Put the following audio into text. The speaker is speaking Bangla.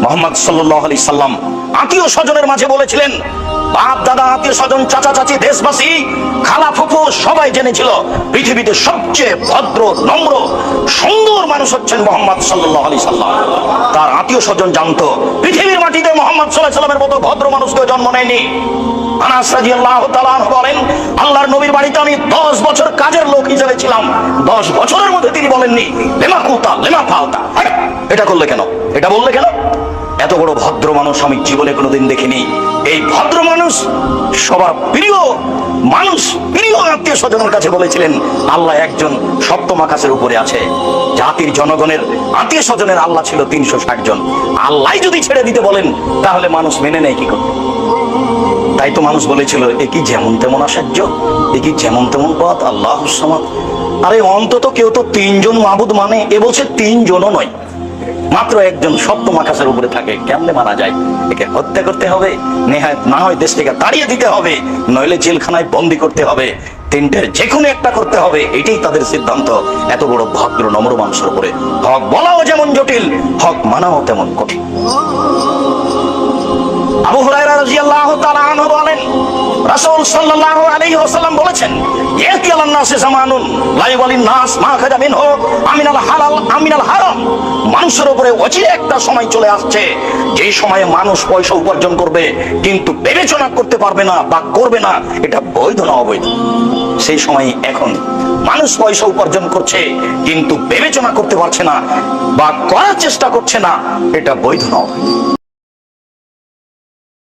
মুহাম্মদ সাল্লাল্লাহু আলাইহি সাল্লাম আত্মীয় স্বজনের মাঝে বলেছিলেন, বাপ দাদা আত্মীয় স্বজন চাচা চাচি দেশবাসী খালা ফুফু সবাই জেনেছিল পৃথিবীতে সবচেয়ে ভদ্র নম্র সুন্দর মানুষ হচ্ছেন মুহাম্মদ সাল্লাল্লাহু আলাইহি সাল্লাম। তার আত্মীয় স্বজন জানতো পৃথিবীর মাটিতে মুহাম্মদ সাল্লাল্লাহু আলাইহি সাল্লামের মতো ভদ্র মানুষ কেউ জন্ম নেয়নি। আনাস রাদিয়াল্লাহু তাআলা আনহু বলেন, আল্লাহর নবীর বাড়িতে আমি 10 বছর কাজের লোক হিসেবে ছিলাম। 10 বছরের মধ্যে তিনি বলেননি লেমা কুতা লেমা ফালতা, এটা করলে কেন, এটা বললে কেন। এত বড় ভদ্র মানুষ আমি জীবনে কোনোদিন দেখিনি। এই ভদ্র মানুষ সবার প্রিয় মানুষ, প্রিয় আত্মীয় স্বজনের কাছে বলেছিলেন আল্লাহ একজন সপ্তম আকাশের উপরে আছে। জাতির জনগণের আত্মীয় স্বজনের আল্লাহ ছিল 360 জন। আল্লাহ যদি ছেড়ে দিতে বলেন তাহলে মানুষ মেনে নেয় কি করবে? তাই তো মানুষ বলেছিল এ কি যেমন তেমন আশ্চর্য, এ কি যেমন তেমন পথ, আল্লাহুস সামাদ। আরে অন্তত কেউ তো 3 জন মাবুদ মানে, এ বলছে 3 জনও নয়, মাত্র একজন সপ্তম আকাশের উপরে থাকে। কেমনে মারা যায়? একে হত্যা করতে হবে, নেহাত না হয় দেশ থেকে তাড়িয়ে দিতে হবে, নইলে জেলখানায় বন্দি করতে হবে, তিনটের যে কোনো একটা করতে হবে। এটাই তাদের সিদ্ধান্ত। এত বড় ভদ্র নম্র মানুষের উপরে হক বলাও যেমন জটিল, হক মানাও তেমন কঠিন। আবু হুরায়রা রাদিয়াল্লাহু তাআলা আনহু বলেন, রাসূল সাল্লাল্লাহু আলাইহি ওয়াসাল্লাম বলেছেন, ইয়াতি আলান নাসি জামানুন লা ইয়ালিন নাস মা খাজা মিনহু আমিনাল হালাল আমিনাল হারাম। মানুষের উপরে অচিরে একটা সময় চলে আসছে যে সময়ে মানুষ পয়সা উপার্জন করবে কিন্তু বিবেচনা করতে পারবে না বা করবে না এটা বৈধ না অবৈধ। সেই সময় এখন মানুষ পয়সা উপার্জন করছে কিন্তু বিবেচনা করতে পারছে না বা করার চেষ্টা করছে না, এটা বৈধ না অবৈধ।